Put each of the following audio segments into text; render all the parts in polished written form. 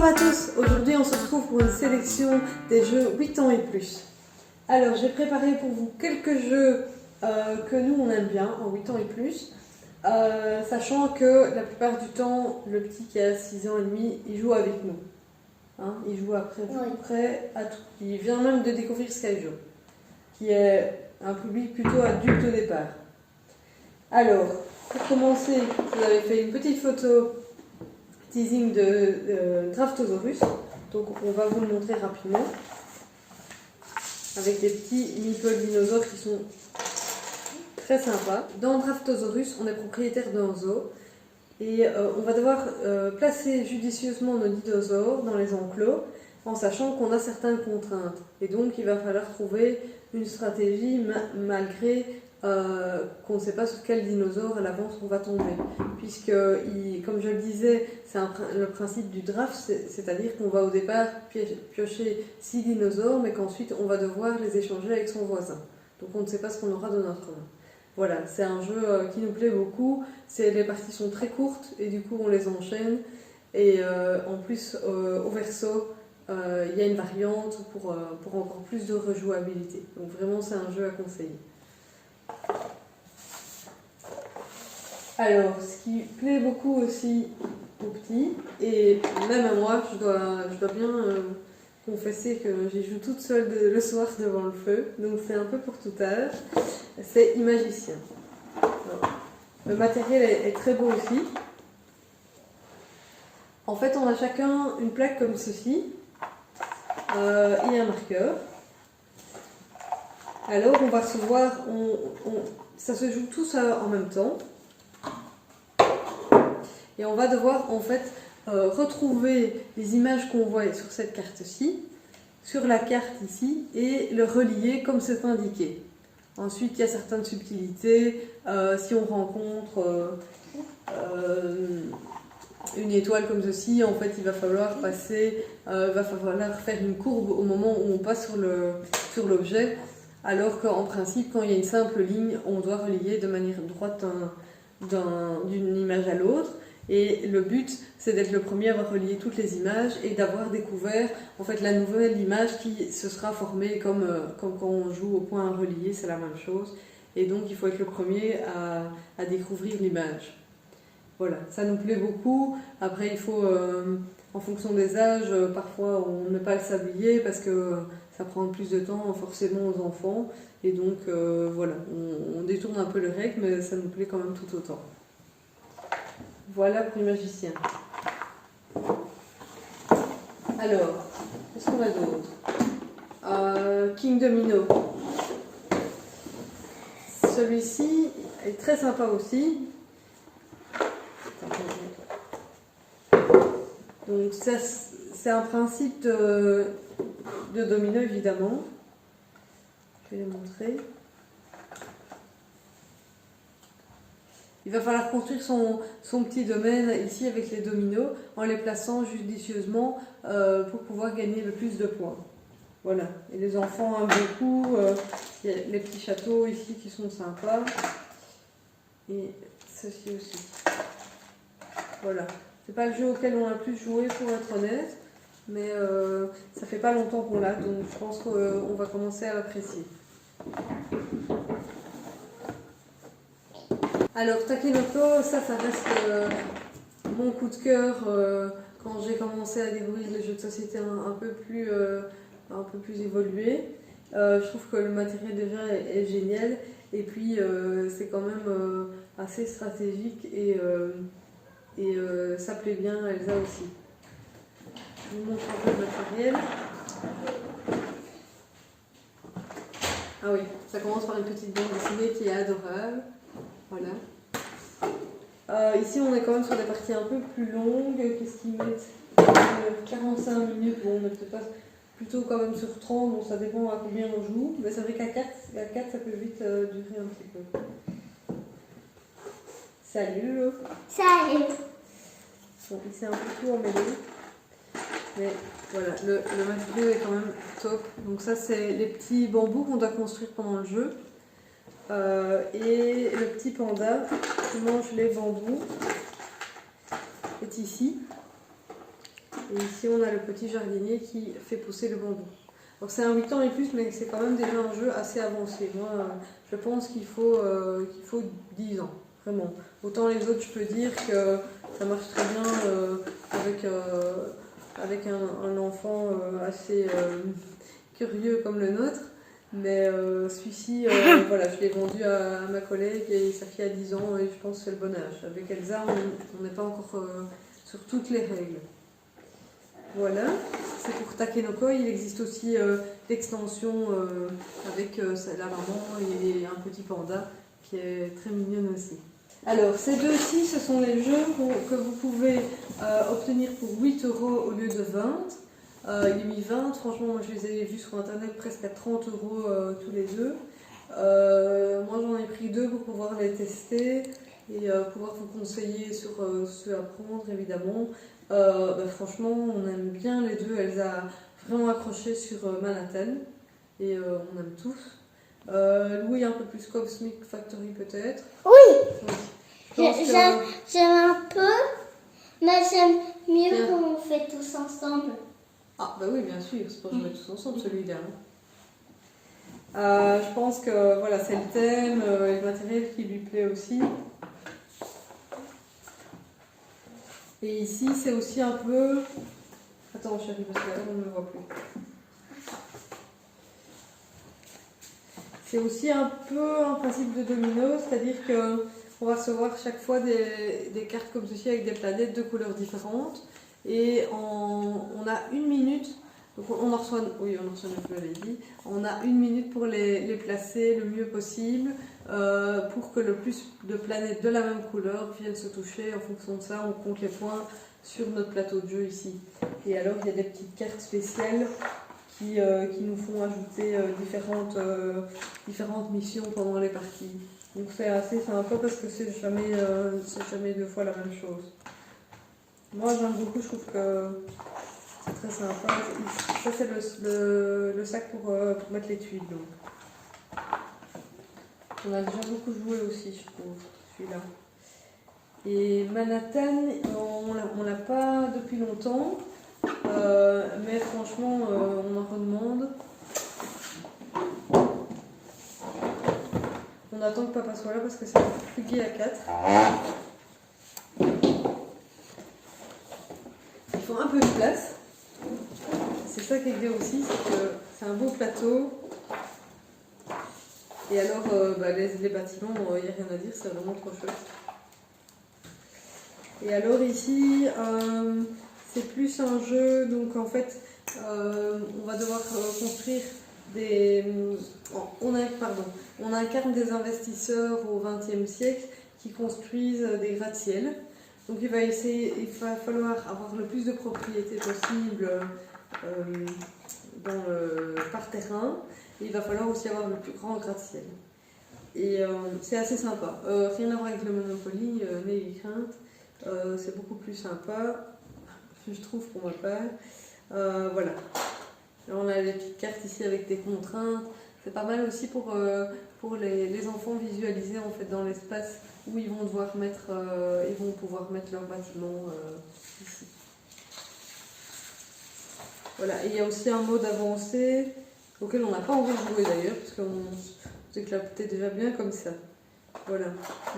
Bonjour à tous, aujourd'hui on se retrouve pour une sélection des jeux 8 ans et plus. Alors j'ai préparé pour vous quelques jeux que nous on aime bien en 8 ans et plus, sachant que la plupart du temps le petit qui a 6 ans et demi il joue avec nous. Hein, il joue après près à tout. Il vient même de découvrir Skyjo, qui est un public plutôt adulte au départ. Alors, pour commencer, je vous avais fait une petite photo teasing de Draftosaurus. Donc on va vous le montrer rapidement. Avec des petits meeple dinosaures qui sont très sympas. Dans Draftosaurus, on est propriétaire d'un zoo. Et on va devoir placer judicieusement nos dinosaures dans les enclos en sachant qu'on a certaines contraintes. Et donc il va falloir trouver une stratégie malgré qu'on ne sait pas sur quel dinosaure à l'avance on va tomber. Puisque, comme je le disais, c'est le principe du draft, c'est-à-dire qu'on va au départ piocher 6 dinosaures, mais qu'ensuite on va devoir les échanger avec son voisin. Donc on ne sait pas ce qu'on aura dans notre main. Voilà, c'est un jeu qui nous plaît beaucoup. Les parties sont très courtes et du coup on les enchaîne. Et en plus, au verso, il y a une variante pour encore plus de rejouabilité. Donc vraiment, c'est un jeu à conseiller. Alors, ce qui plaît beaucoup aussi aux petits, et même à moi, je dois bien confesser que j'y joue toute seule le soir devant le feu, donc c'est un peu pour tout âge, c'est Imagicien. Alors, le matériel est très beau aussi. En fait, on a chacun une plaque comme ceci, et un marqueur. Alors, on va recevoir, ça se joue tous en même temps. Et on va devoir en fait retrouver les images qu'on voit sur cette carte-ci, sur la carte ici, et le relier comme c'est indiqué. Ensuite, il y a certaines subtilités. Si on rencontre une étoile comme ceci, en fait, il va falloir faire une courbe au moment où on passe sur l'objet, alors qu'en principe, quand il y a une simple ligne, on doit relier de manière droite d'une image à l'autre. Et le but, c'est d'être le premier à avoir relié toutes les images et d'avoir découvert en fait la nouvelle image qui se sera formée comme quand on joue au point à relier, c'est la même chose. Et donc il faut être le premier à découvrir l'image. Voilà, ça nous plaît beaucoup. Après il faut, en fonction des âges, parfois on ne met pas le sablier parce que ça prend plus de temps forcément aux enfants. Et donc voilà, on détourne un peu les règles, mais ça nous plaît quand même tout autant. Voilà pour Imagicien. Alors, qu'est-ce qu'on a d'autre? King Domino. Celui-ci est très sympa aussi. Donc c'est un principe de domino évidemment. Je vais les montrer. Il va falloir construire son petit domaine ici avec les dominos en les plaçant judicieusement pour pouvoir gagner le plus de points. Voilà, et les enfants aiment beaucoup, il y a les petits châteaux ici qui sont sympas, et ceci aussi. Voilà, c'est pas le jeu auquel on a le plus joué pour être honnête, mais ça fait pas longtemps qu'on l'a, donc je pense qu'on va commencer à l'apprécier. Alors Takenoko, ça reste mon coup de cœur quand j'ai commencé à découvrir les jeux de société un peu plus évolués. Je trouve que le matériel déjà est génial et puis c'est quand même assez stratégique et ça plaît bien à Elsa aussi. Je vous montre un peu le matériel. Ah oui, ça commence par une petite bande dessinée qui est adorable. Voilà. Ici, on est quand même sur des parties un peu plus longues. Qu'est-ce qu'ils mettent? 45 minutes. Bon, on est peut-être pas plutôt quand même sur 30. Bon, ça dépend à combien on joue. Mais c'est vrai qu'à 4, ça peut vite durer un petit peu. Salut Lolo. Salut. Bon, ici, un peu tout emmêlé. Mais voilà, le matériau est quand même top. Donc ça, c'est les petits bambous qu'on doit construire pendant le jeu. Et le petit panda qui mange les bambous est ici. Et ici, on a le petit jardinier qui fait pousser le bambou. Alors c'est un 8 ans et plus, mais c'est quand même déjà un jeu assez avancé. Moi, je pense qu'il faut 10 ans, vraiment. Autant les autres, je peux dire que ça marche très bien avec un enfant assez curieux comme le nôtre. Mais celui-ci, voilà, je l'ai vendu à ma collègue et sa fille a 10 ans et je pense que c'est le bon âge. Avec Elsa, on n'est pas encore sur toutes les règles. Voilà, c'est pour Takenoko. Il existe aussi l'extension avec la maman et un petit panda qui est très mignonne aussi. Alors, ces deux-ci, ce sont les jeux que vous pouvez obtenir pour 8 € au lieu de 20. Il est mis 20, franchement, moi je les ai vus sur internet presque à 30 € tous les deux. Moi j'en ai pris 2 pour pouvoir les tester et pouvoir vous conseiller sur ceux à prendre évidemment. Franchement, on aime bien les deux. Elle a vraiment accroché sur Manhattan et on aime tous. Louis un peu plus Cosmic Factory peut-être. Oui, Oui. j'aime un peu, mais j'aime mieux quand on fait tous ensemble. Ah bah oui, bien sûr, c'est pour jouer tous ensemble celui-là. Je pense que voilà, c'est le thème et le matériel qui lui plaît aussi. Et ici, c'est aussi un peu... Attends chérie, parce que là, on ne me voit plus. C'est aussi un peu un principe de domino, c'est-à-dire qu'on va recevoir chaque fois des cartes comme ceci avec des planètes de couleurs différentes. Et on a 1 minute, donc on en reçoit, oui on en reçoit 9, je l'avais dit, on a 1 minute pour les placer le mieux possible pour que le plus de planètes de la même couleur viennent se toucher. En fonction de ça, on compte les points sur notre plateau de jeu ici. Et alors il y a des petites cartes spéciales qui nous font ajouter différentes missions pendant les parties. Donc c'est assez sympa parce que c'est jamais 2 fois la même chose. Moi j'aime beaucoup, je trouve que c'est très sympa. Ça c'est le sac pour mettre les tuiles. Donc. On a déjà beaucoup joué aussi, je trouve, celui-là. Et Manhattan, on l'a pas depuis longtemps, mais franchement on en redemande. On attend que papa soit là parce que c'est plus gai à 4. Il faut un peu de place. C'est ça qui est bien aussi, c'est que c'est un beau plateau. Et alors, les bâtiments, il n'y a rien à dire, c'est vraiment trop chouette. Et alors ici, c'est plus un jeu, donc en fait, on va devoir construire des... On incarne des investisseurs au XXe siècle qui construisent des gratte-ciel. Donc il va falloir avoir le plus de propriétés possible par terrain. Et il va falloir aussi avoir le plus grand gratte-ciel. Et c'est assez sympa. Rien à voir avec le Monopoly, n'ayez crainte. C'est beaucoup plus sympa, je trouve pour ma part. Voilà. Là, on a les petites cartes ici avec des contraintes. C'est pas mal aussi pour les enfants visualiser en fait dans l'espace où ils vont pouvoir mettre leur bâtiment ici. Voilà, et il y a aussi un mode avancé auquel on n'a pas encore joué d'ailleurs, parce qu'on s'éclatait déjà bien comme ça. Voilà,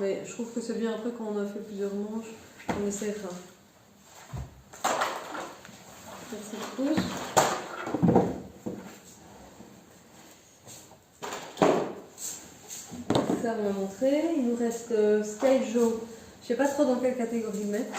mais je trouve que c'est bien après quand on a fait plusieurs manches, on essaiera. Merci beaucoup. Ça on m'a montré. Il nous reste Skyjo. Je sais pas trop dans quelle catégorie le mettre.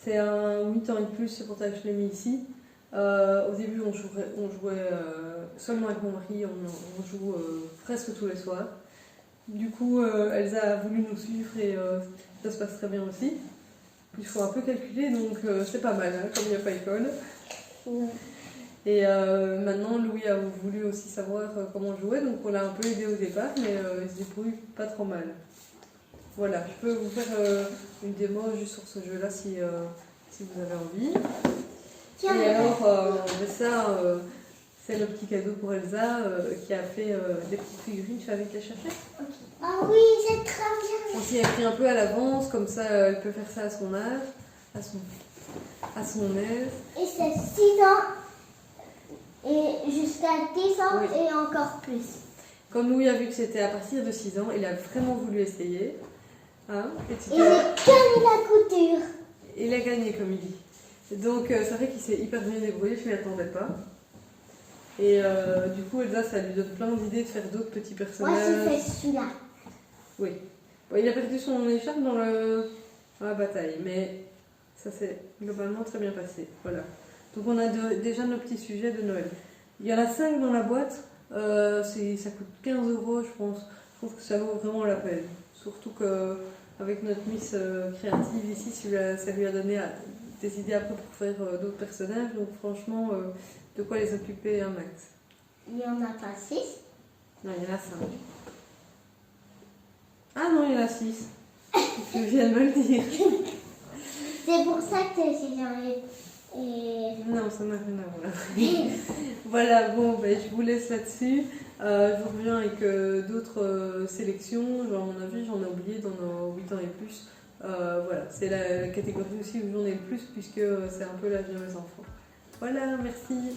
C'est un 8 ans et plus, c'est pour ça que je l'ai mis ici. Au début, on jouait seulement avec mon mari, on joue presque tous les soirs. Du coup, Elsa a voulu nous suivre et ça se passe très bien aussi. Il faut un peu calculer, donc c'est pas mal, hein, comme il n'y a pas école. Ouais. Et maintenant, Louis a voulu aussi savoir comment jouer, donc on l'a un peu aidé au départ, mais il se débrouille pas trop mal. Voilà, je peux vous faire une démo juste sur ce jeu-là si vous avez envie. Tiens, et alors, ça, c'est le petit cadeau pour Elsa qui a fait des petites figurines. Tu vas vite les chercher. okay. Ah oui, c'est très bien. On s'y a pris un peu à l'avance, comme ça elle peut faire ça à son âge, à son aise. Et c'est 6 ans et jusqu'à 10 ans Oui. et encore plus. Quand Louis a vu que c'était à partir de 6 ans, il a vraiment voulu essayer. Hein, et tu Et t'es- j'ai gagné la couture. il a gagné, comme il dit. Donc, c'est vrai qu'il s'est hyper bien débrouillé, je ne m'y attendais pas. Et du coup, Elsa, ça lui donne plein d'idées de faire d'autres petits Moi, personnages. j'ai fait celui-là. Oui. Bon, il a perdu son écharpe dans la bataille, mais ça s'est globalement très bien passé. Voilà. Donc, on a déjà nos petits sujets de Noël. Il y en a 5 dans la boîte. Ça coûte 15 €, je pense. Je trouve que ça vaut vraiment la peine. Surtout qu'avec notre Miss créative ici, ça lui a donné des idées après pour faire d'autres personnages. Donc franchement, de quoi les occuper un max. Il n'y en a pas 6. Non, il y en a 5. Ah non, il y en a 6. Tu viens de me le dire. C'est pour ça que j'ai jamais... Et... Non, ça n'a rien à voir. Voilà, bon, ben, je vous laisse là-dessus. Je vous reviens avec d'autres sélections. Genre, à mon avis, j'en ai oublié dans nos 8 ans et plus. Voilà, c'est la catégorie aussi où j'en ai le plus, puisque c'est un peu l'âge de mes enfants. Voilà, merci.